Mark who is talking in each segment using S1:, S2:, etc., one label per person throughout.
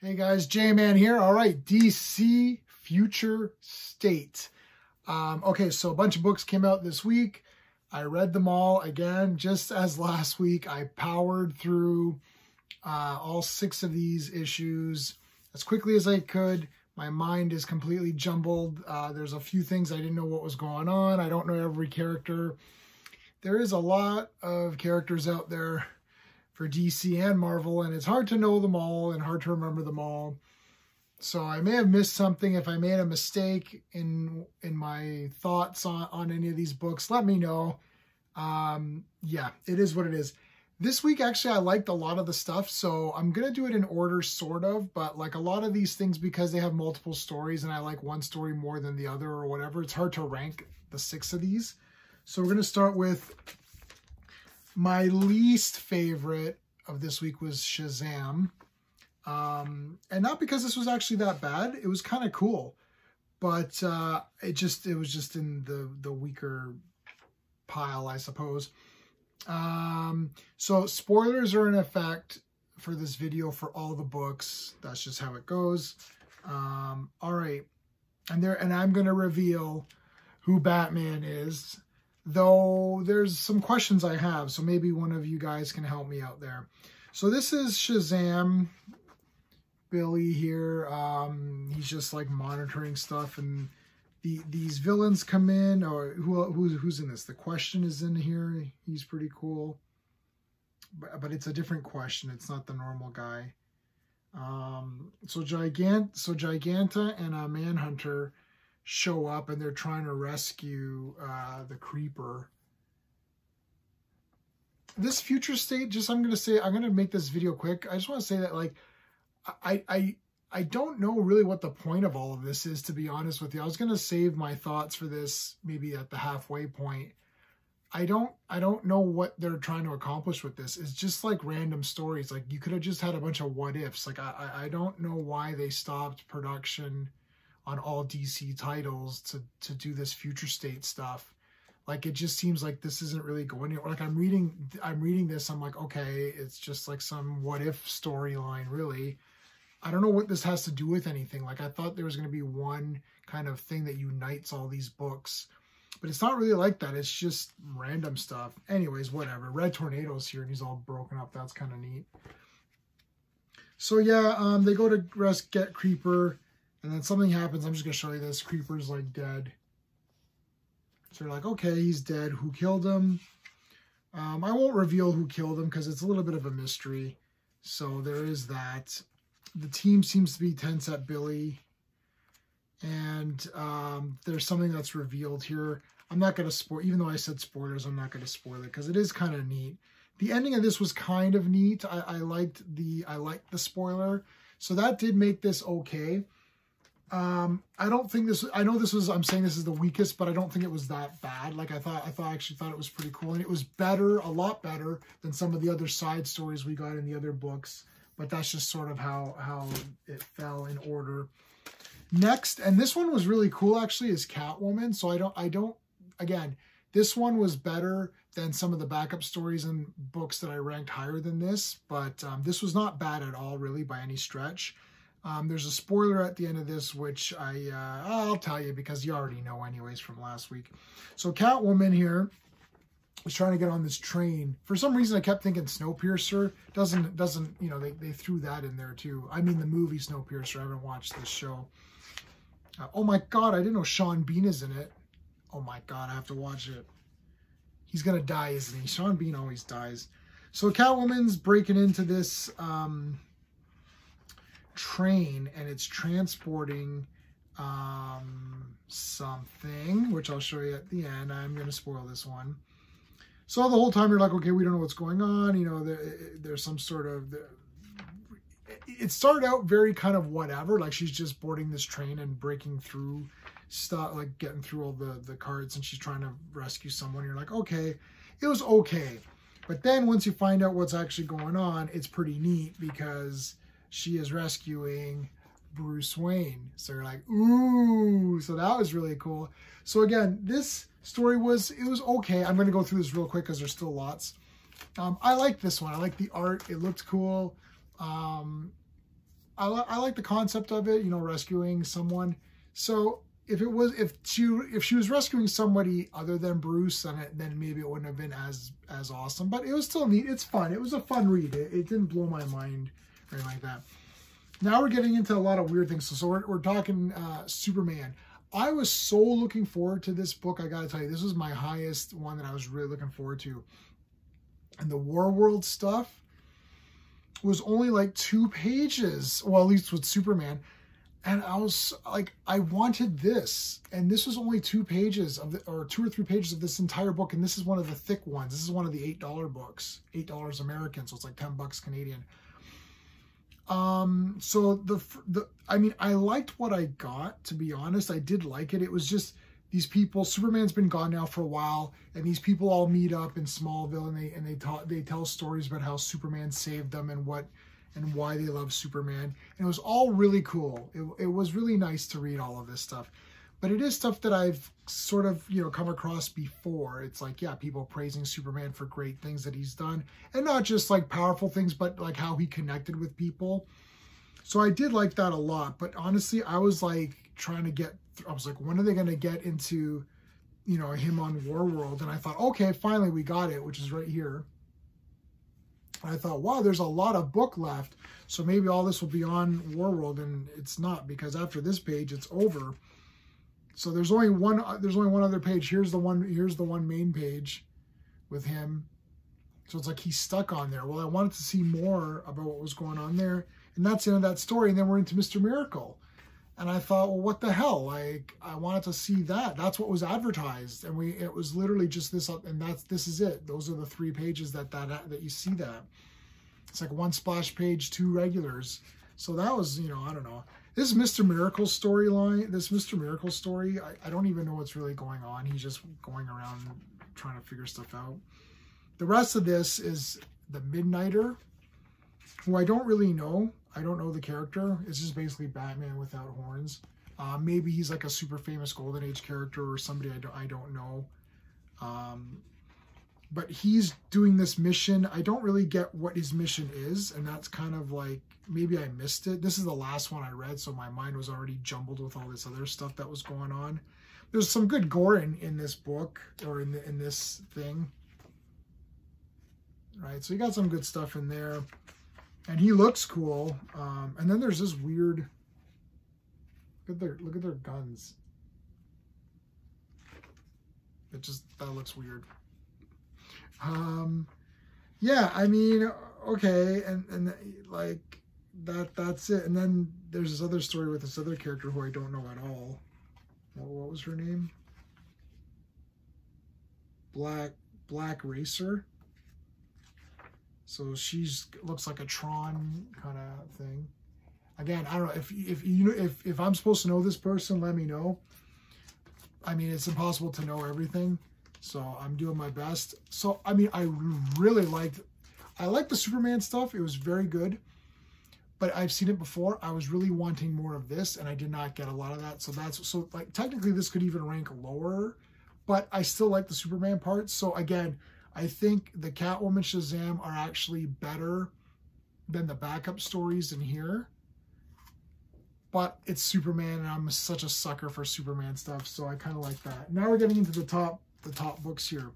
S1: Hey guys, J-Man here. All right, DC Future State. Okay, so a bunch of books came out this week. I read them all again, just as last week. I powered through all 6 of these issues as quickly as I could. My mind is completely jumbled. There's a few things I didn't know what was going on. I don't know every character. There is a lot of characters out there for DC and Marvel, and it's hard to know them all and hard to remember them all. So I may have missed something. If I made a mistake in my thoughts on any of these books, let me know. Yeah, it is what it is. This week, actually, I liked a lot of the stuff, so I'm going to do it in order, sort of, but like a lot of these things, because they have multiple stories and I like one story more than the other or whatever, it's hard to rank the 6 of these. So we're going to start with my least favorite of this week was Shazam. And not because this was actually that bad. It was kind of cool. But it was just in the weaker pile, I suppose. So spoilers are in effect for this video for all the books. That's just how it goes. All right. And I'm going to reveal who Batman is, though there's some questions I have, so maybe one of you guys can help me out there. So this is Shazam, Billy here. He's just like monitoring stuff, and these villains come in. Or who's in this? The Question is in here. He's pretty cool, but it's a different Question. It's not the normal guy. So Giganta and a Manhunter show up, and they're trying to rescue the Creeper. This future state, I'm going to make this video quick. I just want to say that, like, I don't know really what the point of all of this is, to be honest with you. I was going to save my thoughts for this maybe at the halfway point. I don't know what they're trying to accomplish with this. It's just like random stories. Like, you could have just had a bunch of what ifs. Like, I don't know why they stopped production on all DC titles to do this future state stuff. Like, it just seems like this isn't really going anywhere. Like, I'm reading this, I'm like, okay, it's just like some what if storyline, really. I don't know what this has to do with anything. Like, I thought there was going to be one kind of thing that unites all these books, but it's not really like that. It's just random stuff. Anyways, whatever. Red Tornado's here and he's all broken up. That's kind of neat. So yeah, they go to get Creeper. And then something happens. I'm just going to show you this. Creeper's like dead. So they're like, okay, he's dead. Who killed him? I won't reveal who killed him because it's a little bit of a mystery. So there is that. The team seems to be tense at Billy. And there's something that's revealed here. I'm not going to spoil, even though I said spoilers, I'm not going to spoil it because it is kind of neat. The ending of this was kind of neat. I liked the spoiler. So that did make this okay. I don't think this, I know this was, I'm saying this is the weakest, but I don't think it was that bad. Like, I actually thought it was pretty cool, and it was better, a lot better than some of the other side stories we got in the other books, but that's just sort of how it fell in order. Next, and this one was really cool actually, is Catwoman. So again, this one was better than some of the backup stories and books that I ranked higher than this, but this was not bad at all, really, by any stretch. There's a spoiler at the end of this, which I'll tell you because you already know anyways from last week. So Catwoman here was trying to get on this train. For some reason, I kept thinking Snowpiercer. Doesn't you know, they threw that in there too. I mean, the movie Snowpiercer. I haven't watched this show. Oh my God, I didn't know Sean Bean is in it. Oh my God, I have to watch it. He's going to die, isn't he? Sean Bean always dies. So Catwoman's breaking into this train, and it's transporting something, which I'll show you at the end. I'm going to spoil this one. So the whole time you're like, okay, we don't know what's going on. You know, there's some sort of... It started out very kind of whatever, like she's just boarding this train and breaking through stuff, like getting through all the carts, and she's trying to rescue someone. You're like, okay, it was okay. But then once you find out what's actually going on, it's pretty neat because she is rescuing Bruce Wayne. So you're like, ooh, so that was really cool. So again, this story was okay. I'm going to go through this real quick because there's still lots. I like this one. I like the art. It looked cool. I like the concept of it, you know, rescuing someone. So if she was rescuing somebody other than Bruce, then maybe it wouldn't have been as awesome. But it was still neat. It's fun. It was a fun read. It didn't blow my mind or anything like that. Now we're getting into a lot of weird things. So we're talking Superman. I was so looking forward to this book. I gotta tell you, this was my highest one that I was really looking forward to. And the War World stuff was only like 2 pages. Well, at least with Superman. And I was like, I wanted this. And this was only 2 pages or 2 or 3 pages of this entire book. And this is one of the thick ones. This is one of the $8 books, $8 American. So it's like 10 bucks Canadian. So I mean, I liked what I got, to be honest. I did like it. It was just these people, Superman's been gone now for a while, and these people all meet up in Smallville, and they tell stories about how Superman saved them and why they love Superman. And it was all really cool. It was really nice to read all of this stuff. But it is stuff that I've sort of, you know, come across before. It's like, yeah, people praising Superman for great things that he's done. And not just like powerful things, but like how he connected with people. So I did like that a lot. But honestly, I was like I was like, when are they going to get into, you know, him on War World? And I thought, okay, finally we got it, which is right here. And I thought, wow, there's a lot of book left. So maybe all this will be on War World, and it's not, because after this page, it's over. So there's only one other page. Here's the one main page with him. So it's like he's stuck on there. Well, I wanted to see more about what was going on there. And that's the end of that story. And then we're into Mr. Miracle. And I thought, well, what the hell? Like, I wanted to see that. That's what was advertised. And it was literally just this up, and this is it. Those are the 3 pages that you see that. It's like 1 splash page, 2 regulars. So that was, you know, I don't know. This Mr. Miracle storyline, this Mr. Miracle story, I don't even know what's really going on. He's just going around trying to figure stuff out. The rest of this is the Midnighter, who I don't really know. I don't know the character. It's just basically Batman without horns. Maybe he's like a super famous Golden Age character or somebody I don't know. But he's doing this mission. I don't really get what his mission is, and that's kind of like, maybe I missed it. This is the last one I read, so my mind was already jumbled with all this other stuff that was going on. There's some good gore in this book, or in this thing. Right, so you got some good stuff in there. And he looks cool. And then there's this weird, look at their guns. That looks weird. Yeah, I mean, okay, and like that's it. And then there's this other story with this other character who I don't know at all. What was her name? Black Racer. So looks like a Tron kind of thing. Again, I don't know if I'm supposed to know this person, let me know. I mean, it's impossible to know everything, so I'm doing my best. So I mean, I really liked the Superman stuff. It was very good, but I've seen it before. I was really wanting more of this, and I did not get a lot of that. So like technically this could even rank lower, but I still like the Superman parts. So again, I think the Catwoman Shazam are actually better than the backup stories in here. But it's Superman, and I'm such a sucker for Superman stuff, so I kind of like that. Now we're getting into the top books here.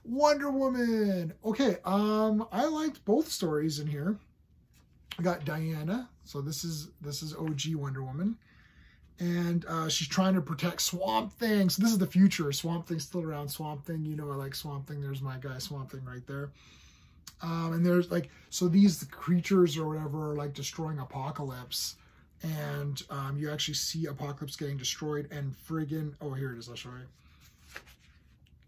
S1: Wonder Woman. Okay, I liked both stories in here. I got Diana, so this is OG Wonder Woman. And she's trying to protect Swamp Thing. So this is the future. Swamp Thing's still around. Swamp Thing, you know I like Swamp Thing. There's my guy Swamp Thing right there. And there's like, so these creatures or whatever are like destroying Apocalypse. And you actually see Apocalypse getting destroyed, and friggin', oh, here it is, I'll show you.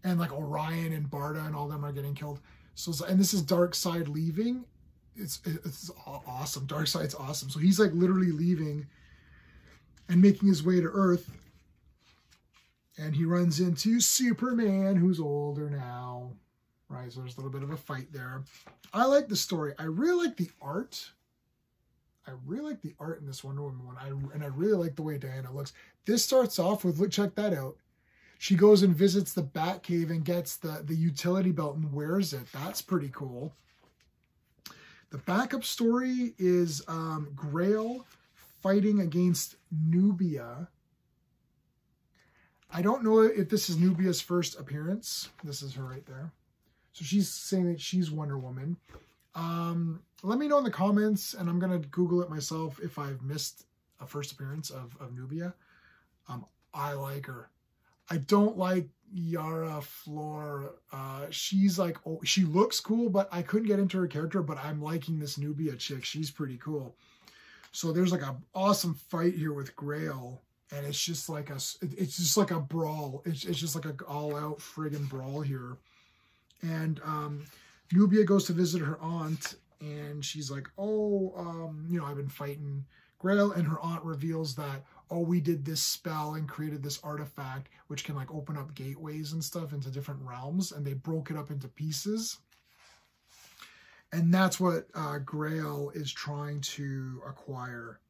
S1: And like Orion and Barda and all them are getting killed. So, and this is Darkseid leaving. It's awesome. Darkseid's awesome. So he's like literally leaving and making his way to Earth. And he runs into Superman, who's older now. Right, so there's a little bit of a fight there. I like the story. I really like the art. I really like the art in this Wonder Woman one. And I really like the way Diana looks. This starts off with, look, check that out. She goes and visits the Batcave and gets the utility belt and wears it. That's pretty cool. The backup story is Grail fighting against Nubia. I don't know if this is Nubia's first appearance. This is her right there. So she's saying that she's Wonder Woman. Let me know in the comments, and I'm going to Google it myself if I've missed a first appearance of Nubia. I like her. I don't like Yara Flor. She's like, oh, she looks cool, but I couldn't get into her character, but I'm liking this Nubia chick. She's pretty cool. So there's like an awesome fight here with Grail. And it's just like a brawl. It's just like an all-out friggin' brawl here. And Nubia goes to visit her aunt, and she's like, oh, you know, I've been fighting Grail, and her aunt reveals that, oh, we did this spell and created this artifact, which can like open up gateways and stuff into different realms, and they broke it up into pieces. And that's what Grail is trying to acquire.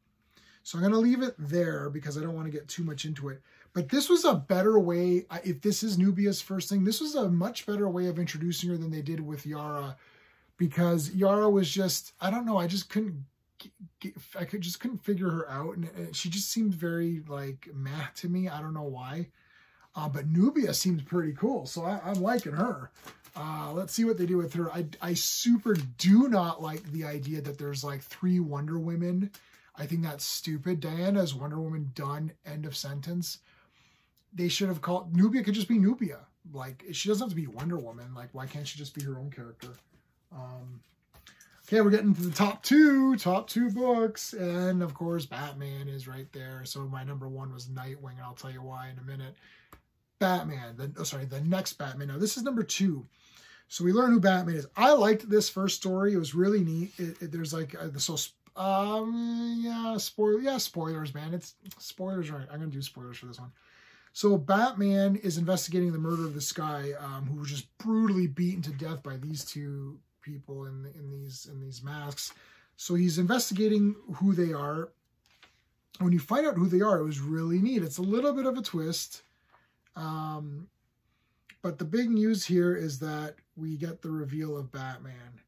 S1: So I'm going to leave it there because I don't want to get too much into it. But this was a better way, if this is Nubia's first thing, this was a much better way of introducing her than they did with Yara. Because Yara was just, I don't know, I just couldn't figure her out. And she just seemed very like meh to me. I don't know why. But Nubia seems pretty cool. So I'm liking her. Let's see what they do with her. I super do not like the idea that there's like 3 Wonder Women. I think that's stupid. Diana is Wonder Woman, done, end of sentence. They should have called, Nubia could just be Nubia. Like, she doesn't have to be Wonder Woman. Like, why can't she just be her own character? Okay, we're getting to the top two books. And, of course, Batman is right there. So my number 1 was Nightwing, and I'll tell you why in a minute. Batman, the next Batman. Now, this is number 2. So we learn who Batman is. I liked this first story. It was really neat. There's like, spoilers, man. It's spoilers, right? I'm gonna do spoilers for this one. So Batman is investigating the murder of this guy who was just brutally beaten to death by these 2 people in these masks. So he's investigating who they are. When you find out who they are, it was really neat. It's a little bit of a twist, but the big news here is that we get the reveal of Batman.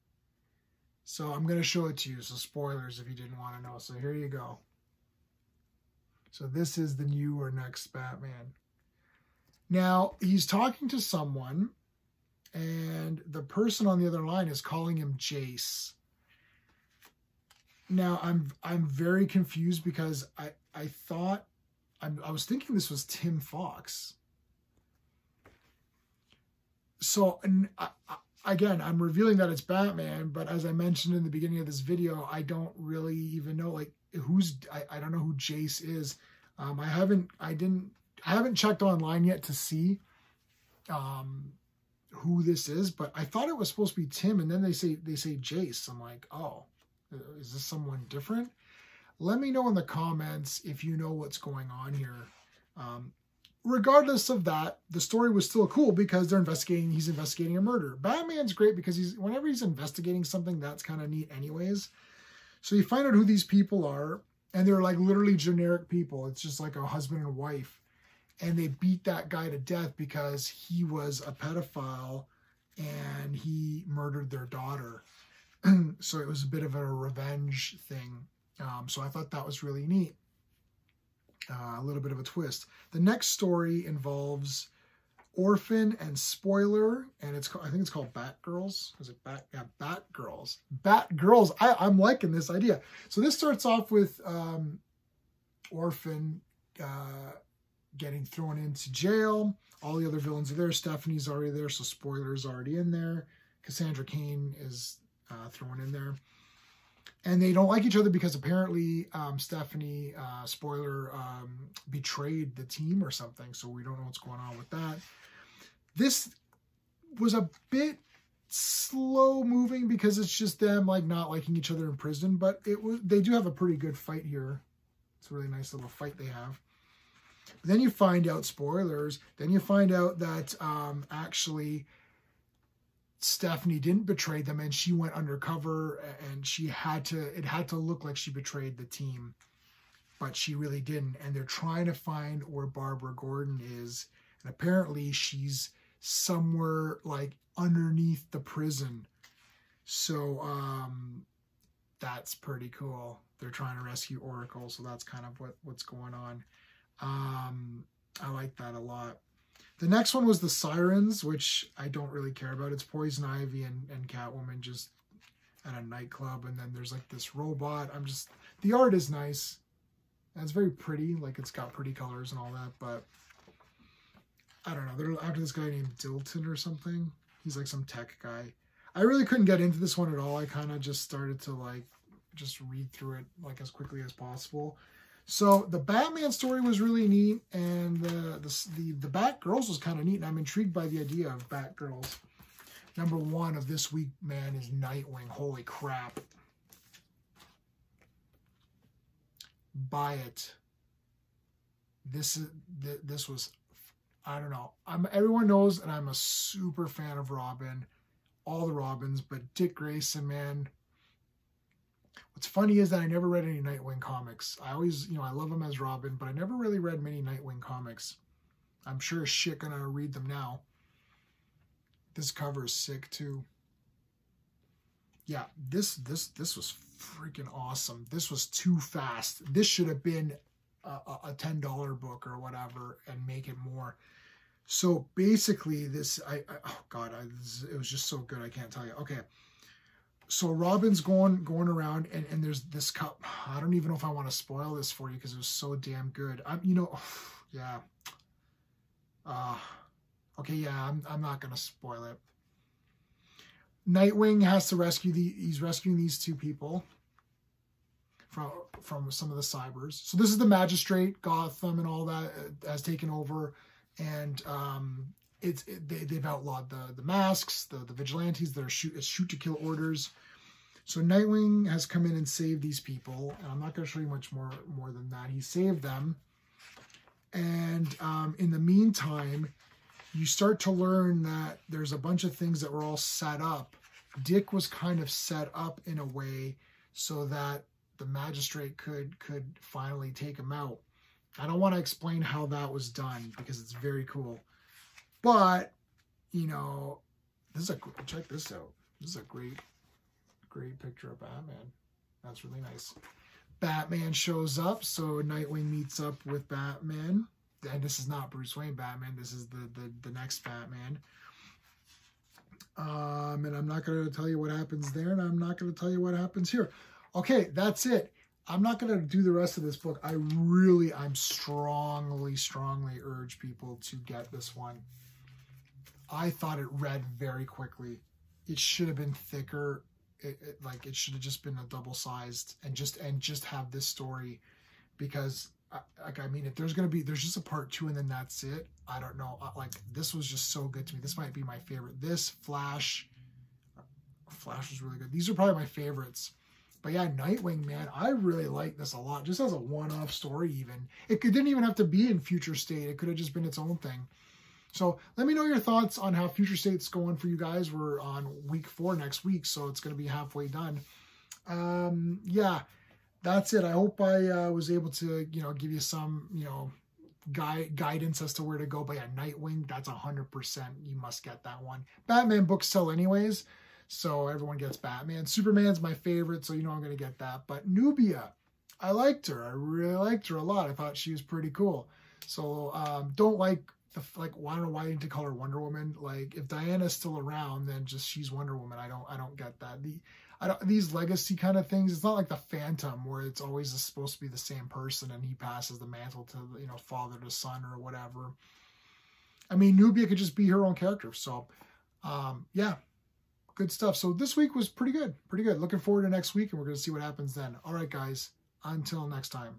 S1: So I'm going to show it to you. So spoilers if you didn't want to know. So here you go. So this is the new or next Batman. Now, he's talking to someone, and the person on the other line is calling him Jace. Now, I'm very confused because I thought, I was thinking this was Tim Fox. So, again, I'm revealing that it's Batman, but as I mentioned in the beginning of this video, I don't really even know, like, I don't know who Jace is. I haven't checked online yet to see who this is, but I thought it was supposed to be Tim, and then they say Jace. I'm like, oh, is this someone different? Let me know in the comments if you know what's going on here. Regardless of that, the story was still cool because he's investigating a murder. Batman's great because whenever he's investigating something, that's kind of neat anyways. So you find out who these people are, and they're like literally generic people. It's just like a husband and wife. And they beat that guy to death because he was a pedophile and he murdered their daughter. So it was a bit of a revenge thing. So I thought that was really neat. A little bit of a twist. The next story involves Orphan and Spoiler, and I think it's called Batgirls. Is it Batgirls? Batgirls. I'm liking this idea. So this starts off with Orphan getting thrown into jail. All the other villains are there. Stephanie's already there, so Spoiler's already in there. Cassandra Cain is thrown in there. And they don't like each other because apparently Stephanie, Spoiler, betrayed the team or something. So we don't know what's going on with that. This was a bit slow moving because it's just them like not liking each other in prison. But they do have a pretty good fight here. It's a really nice little fight they have. But then you find out, spoilers, then you find out that actually Stephanie didn't betray them, and she went undercover, and it had to look like she betrayed the team, but she really didn't. And they're trying to find where Barbara Gordon is, and apparently she's somewhere like underneath the prison. So that's pretty cool. They're trying to rescue Oracle, so that's kind of what's going on. I like that a lot. The next one was the Sirens, which I don't really care about. It's Poison Ivy and Catwoman just at a nightclub, and then there's like this robot. The art is nice. And it's very pretty, like it's got pretty colors and all that, but I don't know. They're after this guy named Dilton or something. He's like some tech guy. I really couldn't get into this one at all. I kind of just started to like just read through it like as quickly as possible. So the Batman story was really neat, and the Batgirls was kind of neat, and I'm intrigued by the idea of Batgirls. Number one of this week, man, is Nightwing. Holy crap. Buy it. This was, I don't know. Everyone knows, and I'm a super fan of Robin. All the Robins, but Dick Grayson, man. What's funny is that I never read any Nightwing comics. I always, I love him as Robin, but I never really read many Nightwing comics. I'm sure as shit gonna read them now. This cover is sick too. Yeah, this was freaking awesome. This was too fast. This should have been a $10 book or whatever, and make it more. So basically, this oh god, it was just so good. I can't tell you. Okay. So Robin's going around, and there's this cup. I don't even know if I want to spoil this for you because it was so damn good. Yeah. Okay, yeah, I'm not gonna spoil it. Nightwing has to rescue he's rescuing these two people from some of the cybers. So this is the Magistrate, Gotham, and all that has taken over, and they've outlawed the masks, the vigilantes that are shoot to kill orders. So Nightwing has come in and saved these people, and I'm not going to show you much more than that. He saved them, and in the meantime, you start to learn that there's a bunch of things that were all set up. Dick was kind of set up in a way so that the Magistrate could finally take him out. I don't want to explain how that was done because it's very cool. But, check this out. This is a great picture of Batman. That's really nice. Batman shows up, so Nightwing meets up with Batman. And this is not Bruce Wayne Batman. This is the next Batman. And I'm not going to tell you what happens there, and I'm not going to tell you what happens here. Okay, that's it. I'm not going to do the rest of this book. I'm strongly urge people to get this one. I thought it read very quickly. It should have been thicker. It should have just been a double-sized and just have this story, because if there's just a part 2 and then that's it. I don't know. This was just so good to me. This might be my favorite. This Flash was really good. These are probably my favorites. But yeah, Nightwing, man, I really like this a lot. Just as a one-off story even. It didn't even have to be in Future State. It could have just been its own thing. So let me know your thoughts on how Future State's going for you guys. We're on week 4 next week, so it's going to be halfway done. Yeah, that's it. I hope I was able to, give you some, guidance as to where to go. But yeah, Nightwing, that's 100%. You must get that one. Batman books sell anyways, so everyone gets Batman. Superman's my favorite, so I'm going to get that. But Nubia, I liked her. I really liked her a lot. I thought she was pretty cool. So don't like... I don't know why you need to call her Wonder Woman. Like, if Diana's still around, then just she's Wonder Woman. I don't get that. These legacy kind of things. It's not like the Phantom where it's always supposed to be the same person and he passes the mantle to father to son or whatever. I mean, Nubia could just be her own character. So, yeah, good stuff. So this week was pretty good. Looking forward to next week, and we're gonna see what happens then. All right, guys. Until next time.